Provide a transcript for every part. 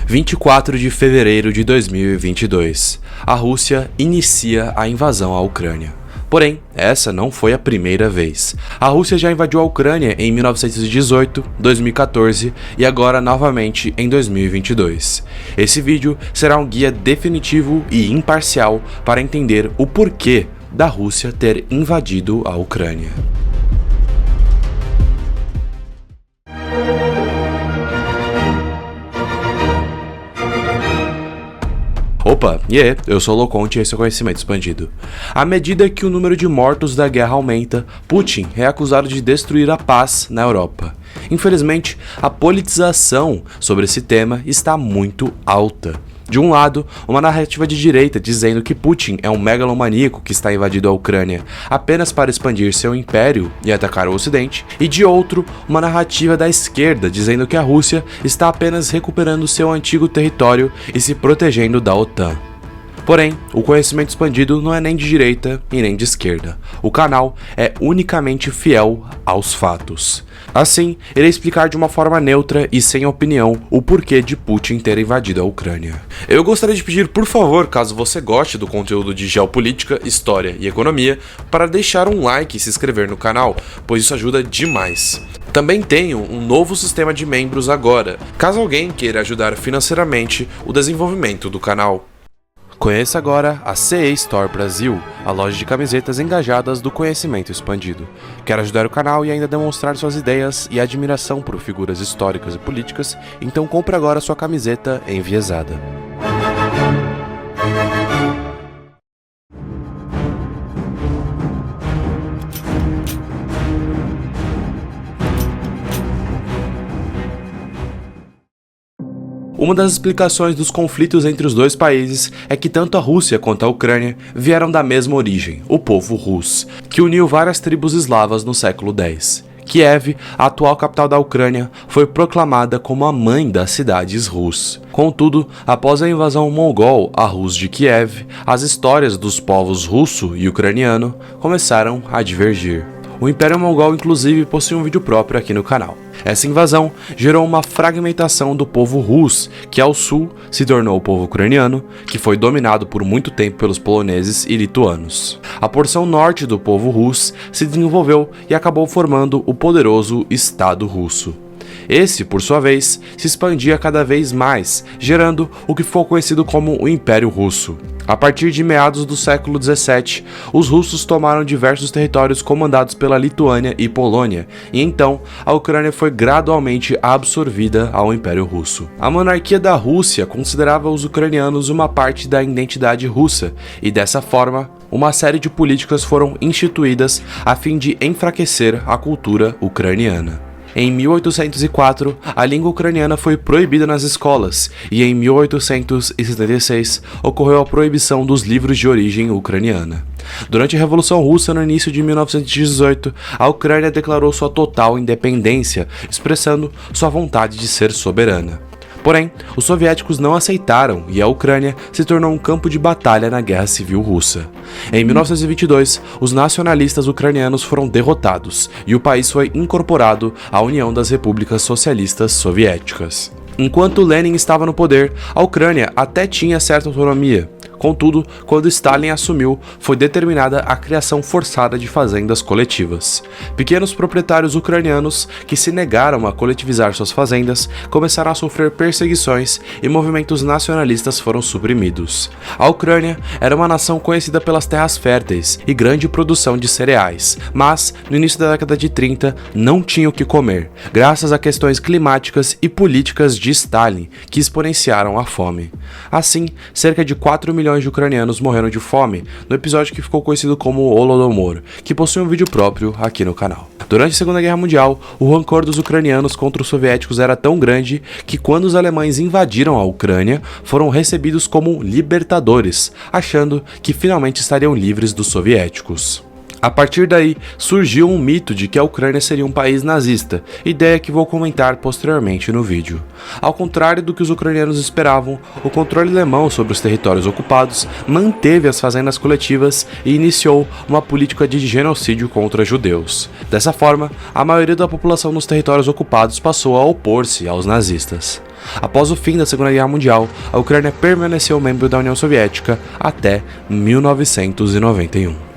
24 de fevereiro de 2022, a Rússia inicia a invasão à Ucrânia. Porém, essa não foi a primeira vez. A Rússia já invadiu a Ucrânia em 1918, 2014 e agora novamente em 2022. Esse vídeo será um guia definitivo e imparcial para entender o porquê da Rússia ter invadido a Ucrânia. Opa, eu sou o Loconte e esse é o Conhecimento Expandido. À medida que o número de mortos da guerra aumenta, Putin é acusado de destruir a paz na Europa. Infelizmente, a politização sobre esse tema está muito alta. De um lado, uma narrativa de direita dizendo que Putin é um megalomaníaco que está invadindo a Ucrânia apenas para expandir seu império e atacar o Ocidente, e de outro, uma narrativa da esquerda dizendo que a Rússia está apenas recuperando seu antigo território e se protegendo da OTAN. Porém, o Conhecimento Expandido não é nem de direita e nem de esquerda. O canal é unicamente fiel aos fatos. Assim, irei explicar de uma forma neutra e sem opinião o porquê de Putin ter invadido a Ucrânia. Eu gostaria de pedir, por favor, caso você goste do conteúdo de geopolítica, história e economia, para deixar um like e se inscrever no canal, pois isso ajuda demais. Também tenho um novo sistema de membros agora, caso alguém queira ajudar financeiramente o desenvolvimento do canal. Conheça agora a CE Store Brasil, a loja de camisetas engajadas do Conhecimento Expandido. Quer ajudar o canal e ainda demonstrar suas ideias e admiração por figuras históricas e políticas? Então compre agora sua camiseta enviesada. Uma das explicações dos conflitos entre os dois países é que tanto a Rússia quanto a Ucrânia vieram da mesma origem, o povo Rus, que uniu várias tribos eslavas no século X. Kiev, a atual capital da Ucrânia, foi proclamada como a mãe das cidades Rus. Contudo, após a invasão mongol à Rus de Kiev, as histórias dos povos russo e ucraniano começaram a divergir. O Império Mongol, inclusive, possui um vídeo próprio aqui no canal. Essa invasão gerou uma fragmentação do povo Rus, que ao sul se tornou o povo ucraniano, que foi dominado por muito tempo pelos poloneses e lituanos. A porção norte do povo Rus se desenvolveu e acabou formando o poderoso Estado Russo. Esse, por sua vez, se expandia cada vez mais, gerando o que ficou conhecido como o Império Russo. A partir de meados do século XVII, os russos tomaram diversos territórios comandados pela Lituânia e Polônia, e então a Ucrânia foi gradualmente absorvida ao Império Russo. A monarquia da Rússia considerava os ucranianos uma parte da identidade russa, e dessa forma, uma série de políticas foram instituídas a fim de enfraquecer a cultura ucraniana. Em 1804, a língua ucraniana foi proibida nas escolas, e em 1876 ocorreu a proibição dos livros de origem ucraniana. Durante a Revolução Russa, no início de 1918, a Ucrânia declarou sua total independência, expressando sua vontade de ser soberana. Porém, os soviéticos não aceitaram e a Ucrânia se tornou um campo de batalha na Guerra Civil Russa. Em 1922, os nacionalistas ucranianos foram derrotados e o país foi incorporado à União das Repúblicas Socialistas Soviéticas. Enquanto Lenin estava no poder, a Ucrânia até tinha certa autonomia. Contudo, quando Stalin assumiu, foi determinada a criação forçada de fazendas coletivas. Pequenos proprietários ucranianos que se negaram a coletivizar suas fazendas começaram a sofrer perseguições e movimentos nacionalistas foram suprimidos. A Ucrânia era uma nação conhecida pelas terras férteis e grande produção de cereais, mas no início da década de 30 não tinha o que comer, graças a questões climáticas e políticas de Stalin que exponenciaram a fome. Assim, cerca de 4 milhões de ucranianos morreram de fome no episódio que ficou conhecido como Holodomor, que possui um vídeo próprio aqui no canal. Durante a Segunda Guerra Mundial, o rancor dos ucranianos contra os soviéticos era tão grande que quando os alemães invadiram a Ucrânia, foram recebidos como libertadores, achando que finalmente estariam livres dos soviéticos. A partir daí, surgiu um mito de que a Ucrânia seria um país nazista, ideia que vou comentar posteriormente no vídeo. Ao contrário do que os ucranianos esperavam, o controle alemão sobre os territórios ocupados manteve as fazendas coletivas e iniciou uma política de genocídio contra judeus. Dessa forma, a maioria da população nos territórios ocupados passou a opor-se aos nazistas. Após o fim da Segunda Guerra Mundial, a Ucrânia permaneceu membro da União Soviética até 1991.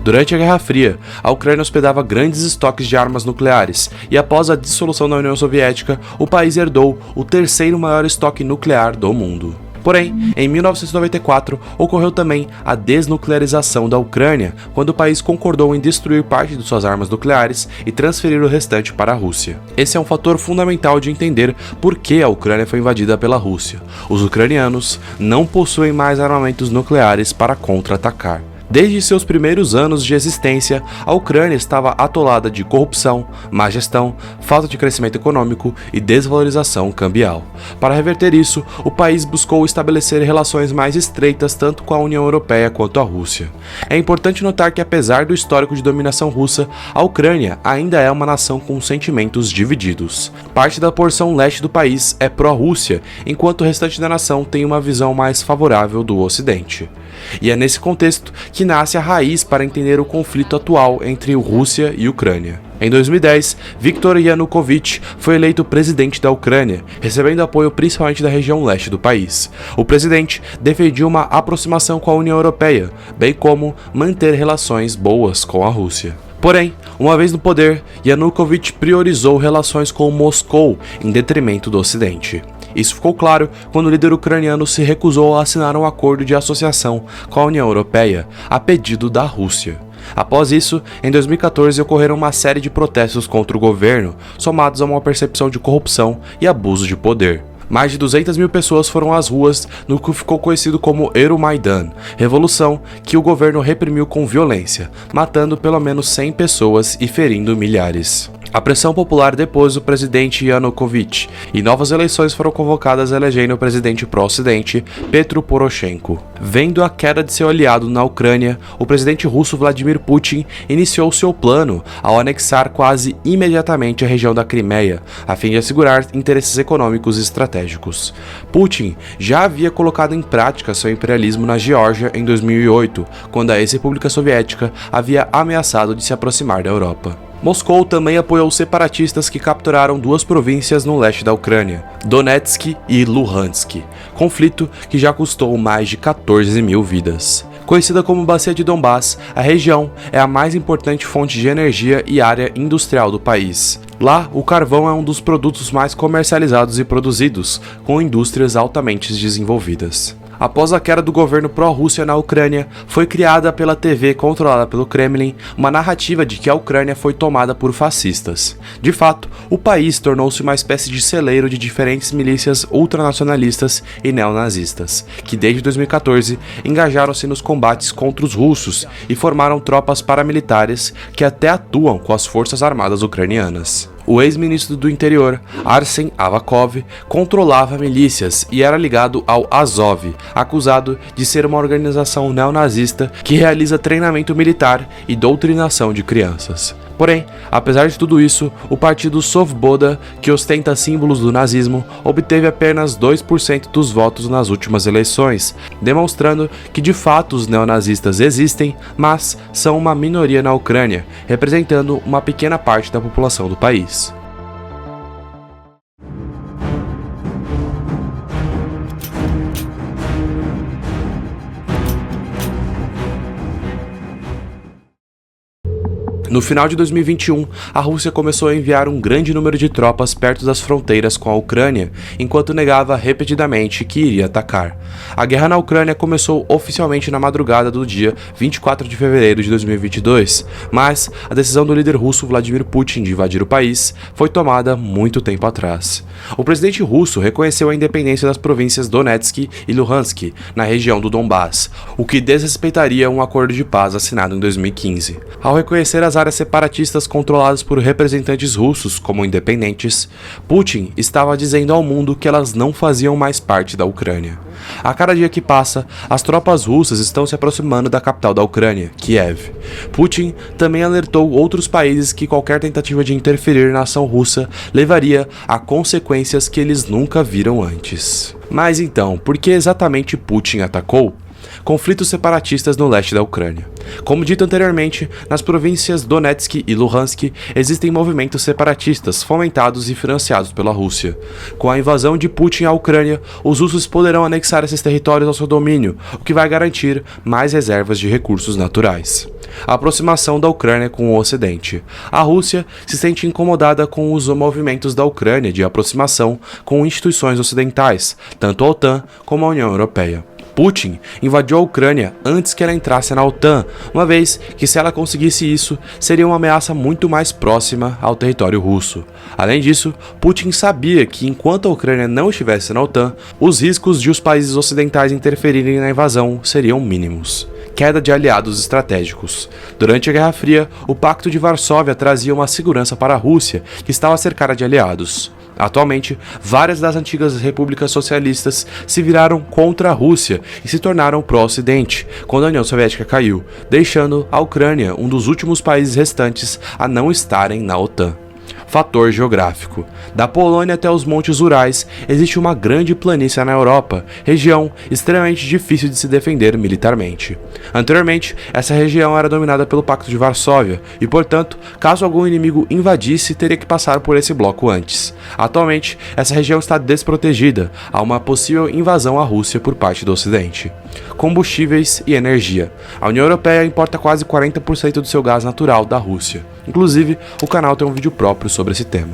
Durante a Guerra Fria, a Ucrânia hospedava grandes estoques de armas nucleares, e após a dissolução da União Soviética, o país herdou o terceiro maior estoque nuclear do mundo. Porém, em 1994, ocorreu também a desnuclearização da Ucrânia, quando o país concordou em destruir parte de suas armas nucleares e transferir o restante para a Rússia. Esse é um fator fundamental de entender por que a Ucrânia foi invadida pela Rússia. Os ucranianos não possuem mais armamentos nucleares para contra-atacar. Desde seus primeiros anos de existência, a Ucrânia estava atolada de corrupção, má gestão, falta de crescimento econômico e desvalorização cambial. Para reverter isso, o país buscou estabelecer relações mais estreitas tanto com a União Europeia quanto a Rússia. É importante notar que, apesar do histórico de dominação russa, a Ucrânia ainda é uma nação com sentimentos divididos. Parte da porção leste do país é pró-Rússia, enquanto o restante da nação tem uma visão mais favorável do Ocidente. E é nesse contexto que nasce a raiz para entender o conflito atual entre Rússia e Ucrânia. Em 2010, Viktor Yanukovych foi eleito presidente da Ucrânia, recebendo apoio principalmente da região leste do país. O presidente defendia uma aproximação com a União Europeia, bem como manter relações boas com a Rússia. Porém, uma vez no poder, Yanukovych priorizou relações com Moscou em detrimento do Ocidente. Isso ficou claro quando o líder ucraniano se recusou a assinar um acordo de associação com a União Europeia, a pedido da Rússia. Após isso, em 2014 ocorreram uma série de protestos contra o governo, somados a uma percepção de corrupção e abuso de poder. Mais de 200 mil pessoas foram às ruas no que ficou conhecido como Euromaidan, revolução que o governo reprimiu com violência, matando pelo menos 100 pessoas e ferindo milhares. A pressão popular depôs o presidente Yanukovych e novas eleições foram convocadas elegendo o presidente pró-ocidente Petro Poroshenko. Vendo a queda de seu aliado na Ucrânia, o presidente russo Vladimir Putin iniciou seu plano ao anexar quase imediatamente a região da Crimeia, a fim de assegurar interesses econômicos estratégicos. Putin já havia colocado em prática seu imperialismo na Geórgia em 2008, quando a ex-república soviética havia ameaçado de se aproximar da Europa. Moscou também apoiou os separatistas que capturaram duas províncias no leste da Ucrânia, Donetsk e Luhansk, conflito que já custou mais de 14 mil vidas. Conhecida como Bacia de Donbás, a região é a mais importante fonte de energia e área industrial do país. Lá, o carvão é um dos produtos mais comercializados e produzidos, com indústrias altamente desenvolvidas. Após a queda do governo pró-Rússia na Ucrânia, foi criada pela TV controlada pelo Kremlin uma narrativa de que a Ucrânia foi tomada por fascistas. De fato, o país tornou-se uma espécie de celeiro de diferentes milícias ultranacionalistas e neonazistas, que desde 2014 engajaram-se nos combates contra os russos e formaram tropas paramilitares que até atuam com as forças armadas ucranianas. O ex-ministro do interior, Arsen Avakov, controlava milícias e era ligado ao Azov, acusado de ser uma organização neonazista que realiza treinamento militar e doutrinação de crianças. Porém, apesar de tudo isso, o partido Svoboda, que ostenta símbolos do nazismo, obteve apenas 2% dos votos nas últimas eleições, demonstrando que de fato os neonazistas existem, mas são uma minoria na Ucrânia, representando uma pequena parte da população do país. No final de 2021, a Rússia começou a enviar um grande número de tropas perto das fronteiras com a Ucrânia, enquanto negava repetidamente que iria atacar. A guerra na Ucrânia começou oficialmente na madrugada do dia 24 de fevereiro de 2022, mas a decisão do líder russo Vladimir Putin de invadir o país foi tomada muito tempo atrás. O presidente russo reconheceu a independência das províncias Donetsk e Luhansk, na região do Donbás, o que desrespeitaria um acordo de paz assinado em 2015. Ao reconhecer as áreas separatistas controladas por representantes russos como independentes, Putin estava dizendo ao mundo que elas não faziam mais parte da Ucrânia. A cada dia que passa, as tropas russas estão se aproximando da capital da Ucrânia, Kiev. Putin também alertou outros países que qualquer tentativa de interferir na ação russa levaria a consequências que eles nunca viram antes. Mas então, por que exatamente Putin atacou? Conflitos separatistas no leste da Ucrânia. Como dito anteriormente, nas províncias Donetsk e Luhansk existem movimentos separatistas fomentados e financiados pela Rússia. Com a invasão de Putin à Ucrânia, os russos poderão anexar esses territórios ao seu domínio, o que vai garantir mais reservas de recursos naturais. A aproximação da Ucrânia com o Ocidente. A Rússia se sente incomodada com os movimentos da Ucrânia de aproximação com instituições ocidentais, tanto a OTAN como a União Europeia. Putin invadiu a Ucrânia antes que ela entrasse na OTAN, uma vez que se ela conseguisse isso, seria uma ameaça muito mais próxima ao território russo. Além disso, Putin sabia que enquanto a Ucrânia não estivesse na OTAN, os riscos de os países ocidentais interferirem na invasão seriam mínimos. Queda de aliados estratégicos. Durante a Guerra Fria, o Pacto de Varsóvia trazia uma segurança para a Rússia, que estava cercada de aliados. Atualmente, várias das antigas repúblicas socialistas se viraram contra a Rússia e se tornaram pró-Ocidente, quando a União Soviética caiu, deixando a Ucrânia um dos últimos países restantes a não estarem na OTAN. Fator geográfico. Da Polônia até os Montes Urais, existe uma grande planície na Europa, região extremamente difícil de se defender militarmente. Anteriormente, essa região era dominada pelo Pacto de Varsóvia e, portanto, caso algum inimigo invadisse, teria que passar por esse bloco antes. Atualmente, essa região está desprotegida a uma possível invasão à Rússia por parte do Ocidente. Combustíveis e energia. A União Europeia importa quase 40% do seu gás natural da Rússia. Inclusive, o canal tem um vídeo próprio sobre esse tema.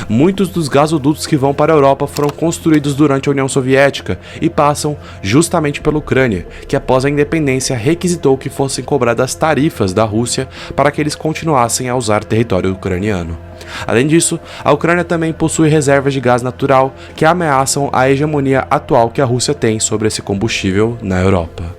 Muitos dos gasodutos que vão para a Europa foram construídos durante a União Soviética e passam justamente pela Ucrânia, que após a independência requisitou que fossem cobradas tarifas da Rússia para que eles continuassem a usar território ucraniano. Além disso, a Ucrânia também possui reservas de gás natural que ameaçam a hegemonia atual que a Rússia tem sobre esse combustível na Europa.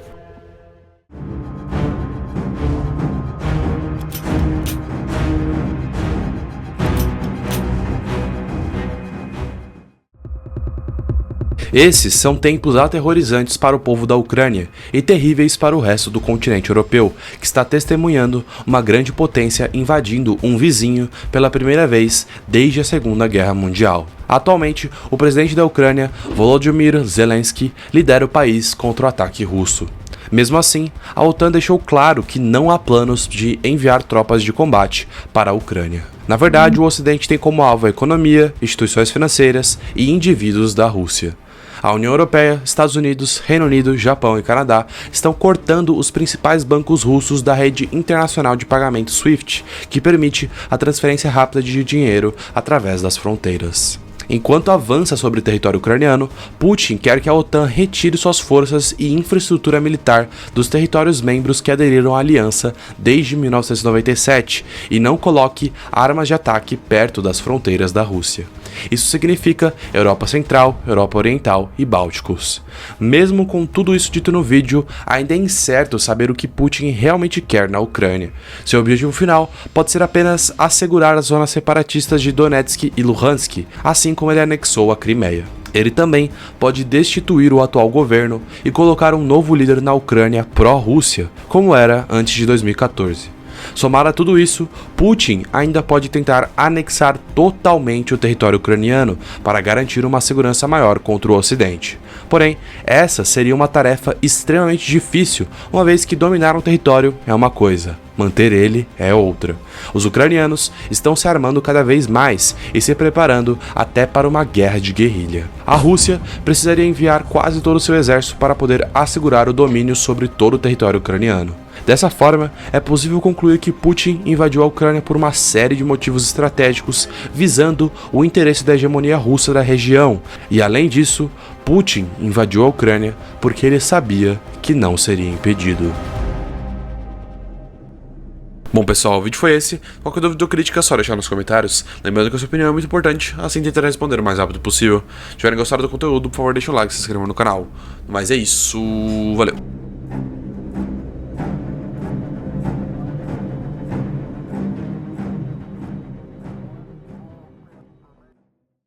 Esses são tempos aterrorizantes para o povo da Ucrânia e terríveis para o resto do continente europeu, que está testemunhando uma grande potência invadindo um vizinho pela primeira vez desde a Segunda Guerra Mundial. Atualmente, o presidente da Ucrânia, Volodymyr Zelensky, lidera o país contra o ataque russo. Mesmo assim, a OTAN deixou claro que não há planos de enviar tropas de combate para a Ucrânia. Na verdade, o Ocidente tem como alvo a economia, instituições financeiras e indivíduos da Rússia. A União Europeia, Estados Unidos, Reino Unido, Japão e Canadá estão cortando os principais bancos russos da rede internacional de pagamento SWIFT, que permite a transferência rápida de dinheiro através das fronteiras. Enquanto avança sobre o território ucraniano, Putin quer que a OTAN retire suas forças e infraestrutura militar dos territórios membros que aderiram à aliança desde 1997 e não coloque armas de ataque perto das fronteiras da Rússia. Isso significa Europa Central, Europa Oriental e Bálticos. Mesmo com tudo isso dito no vídeo, ainda é incerto saber o que Putin realmente quer na Ucrânia. Seu objetivo final pode ser apenas assegurar as zonas separatistas de Donetsk e Luhansk, assim como ele anexou a Crimeia. Ele também pode destituir o atual governo e colocar um novo líder na Ucrânia pró-Rússia, como era antes de 2014. Somado a tudo isso, Putin ainda pode tentar anexar totalmente o território ucraniano para garantir uma segurança maior contra o Ocidente. Porém, essa seria uma tarefa extremamente difícil, uma vez que dominar um território é uma coisa, manter ele é outra. Os ucranianos estão se armando cada vez mais e se preparando até para uma guerra de guerrilha. A Rússia precisaria enviar quase todo o seu exército para poder assegurar o domínio sobre todo o território ucraniano. Dessa forma, é possível concluir que Putin invadiu a Ucrânia por uma série de motivos estratégicos visando o interesse da hegemonia russa da região, e além disso, Putin invadiu a Ucrânia porque ele sabia que não seria impedido. Bom pessoal, o vídeo foi esse. Qualquer dúvida ou crítica é só deixar nos comentários. Lembrando que a sua opinião é muito importante, assim tentarei responder o mais rápido possível. Se tiverem gostado do conteúdo, por favor deixa o like e se inscreva no canal. Mas é isso, valeu!